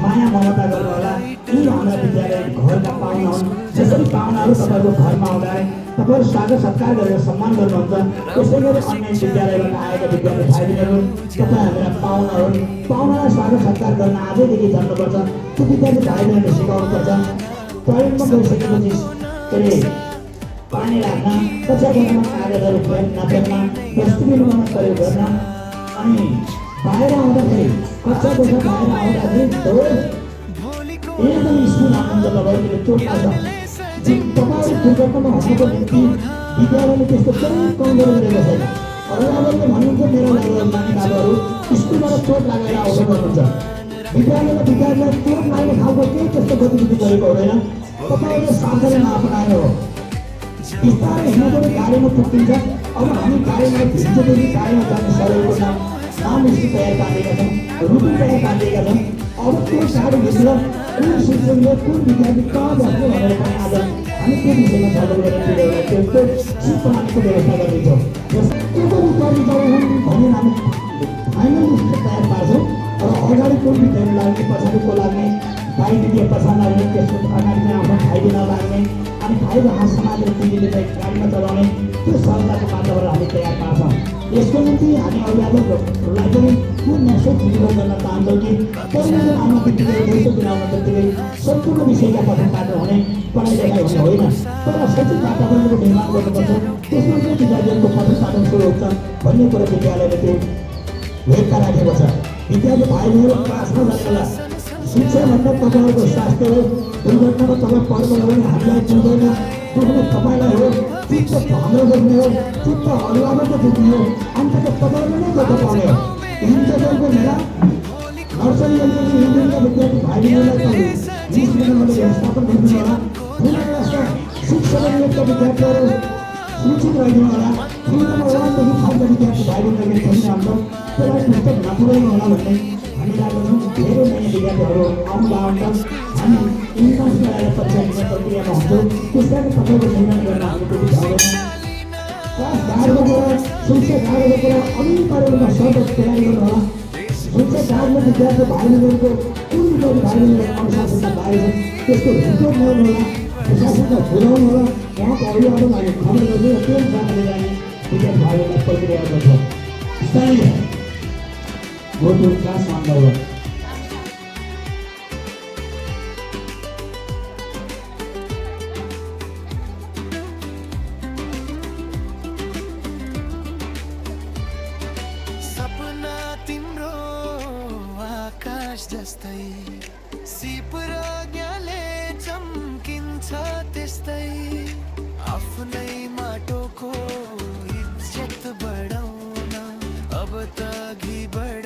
माया ममता गर्नुहोला। यी हाम्रा विद्यालय घरका पाहुना हुन्। जसरी पाहुनाहरू तपाईँको घरमा आउँदा तपाईँहरू स्वागत सत्कार गरेर सम्मान गर्नुहुन्छ, त्यसै गरी अन्य विद्यालयबाट आएका विद्यार्थी भाइ बहिनीहरू तपाईँ हाम्रा पाहुना हुन्। पाहुनालाई स्वागत सत्कार गर्न आजैदेखि जान्नुपर्छ। त्यो विद्यार्थी भाइ बहिनीहरूले सिकाउनुपर्छ। टोयलेटमा गइसकेपछि के अरे पानी राख्न, कक्षा कोठामा कागजहरू नफेर्न, डस्टबिनमा प्रयोग गर्न, अनि बाहिर आउँदाखेरि कक्षा कोठा बाहिर आउँदाखेरि एकदम स्कुल आनन्द लगाउने चोट लाग्छ। तपाईँहरू दुर्घटनामा हस्नुको निम्ति विद्यालयले त्यस्तो कुनै कम गरिरहेको छैन। अभिभावकले भन्नुहुन्छ मेरो नानी बाबाहरू स्कुलबाट चोट लागेर आउँछ भन्नुहुन्छ। विद्यालयले विद्यार्थीलाई चोट लाग्ने खालको केही त्यस्तो गतिविधि गरेको हुँदैन। तपाईँहरूले सावधानी नअपनाएर हो। बिस्तारै हिँड्दाखेरि गाडीमा पुग्दिन्छ। अब हामी गाडीमा भिज्छदेखि गाडीमा जाने शरीरको नाम स्थिति तयार पारिएका छौँ, रुटिन तयार पारिएका छौँ। अब त्यो गाडीभित्र कुन शिक्षकले कुन विद्यार्थी कहाँ बस्ने भनेर पनि आज हामी त्यो विषयमा छलफल गरेर त्यस्तो सिट प्रणालीको व्यवस्था गर्दैछौँ। जस्तो उत्तरी जब हुन् भनेर हामी फाइनल लिस्ट तयार पार्छौँ। र अगाडि कुन विद्यार्थी लाग्ने, पछाडि को लाग्ने, बाहिर दिए पछाडि लाग्ने, त्यसको अगाडि चाहिँ आफ्नो खाइदिन लाग्ने, अनि खाइको हात समातेर दिदीले चाहिँ गाडीमा चलाउने, त्यो सरकारको वातावरण हामी तयार पार्छौँ। यसको निम्ति हामी अभिभावकहरूलाई पनि कुन मेसेज डिलिभर गर्न चाहन्छौँ कि पहिलो आउन बित्तिकै दोस्रो दिन आउन बित्तिकै सम्पूर्ण विषयका पठन पाठ हुने, पढाइ लेखाइ हुने होइन, तर शैक्षिक वातावरणको निर्माण गर्नुपर्छ। त्यसमा चाहिँ विद्यार्थीहरूको पठन पाठन सुरु हुन्छ भन्ने कुरा विद्यालयले त्यो भेटका राखेको छ। विद्यार्थी भाइ बहिनीहरू क्लासमा जानेला शिक्षा भन्दा तपाईँहरूको स्वास्थ्य हो। दुर्घटनामा तपाईँ पर्नु हो भने हामीलाई पुग्दैन, पुग्ने तपाईँलाई हो। चित्त हाम्रो बुझ्ने हो, चित्त अभिभावकको बुझ्ने हो, अन्त तपाईँले नै दुःख पाउने हो। इन्टरनेटको मेला नर्सरी एलकेजी युनियनका विद्यार्थी भाइ बहिनीहरूलाई यस महिनाबाट व्यवस्थापन गरिदिनु होला। ठुलो क्लासका शिक्षकका विद्यार्थीहरू सुरक्षित रहिदिनु होला। ठुलोमा 1देखि 5का विद्यार्थी भाइ बहिनीहरूले खेल्ने हाम्रो त्यसलाई पुस्तक नपुर्याउनु होला भन्ने हामी लाग्छौँ। धेरै नयाँ विद्यार्थीहरू आउँदा हामी इन्ट्रान्समा आएर परीक्षा दिने प्रक्रियामा हुन्छौँ। त्यस कारण तपाईँको निर्णय गर्न हामी त्यति भएन। क्लास 12को कुरा, शिक्षा 12को कुरा अनिवार्य रूपमा सर्व तयारी गर्नु होला। शिक्षा 12मा विद्यार्थी भाइ बहिनीहरूको कुन विद्यार्थी भाइ बहिनीहरू अनुशासनमा लागेको छ त्यसको रिपोर्ट ल्याउनु होला, प्रशासनलाई बुझाउनु होला। उहाँको अभिभावकलाई हामी खबर गर्दै त्यो जानकारी जाने विद्यार्थी भाइ बहिनीलाई प्रक्रिया गर्छ। स्थानीय go to class 1 by 1. सपना तिम्रो आकाश जस्तै सिपराज्ञाले चम्किन्छ त्यस्तै आफ्नै माटोको इज्जत बढाउन अब त अघि बढ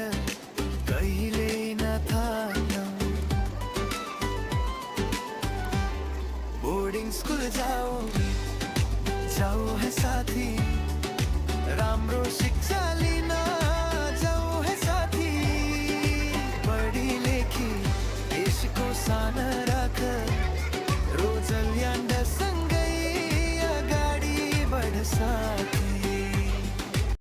कहिले नथाक्न। बोर्डिङ स्कुल जाऊ जाऊ है साथी, राम्रो शिक्षा लिन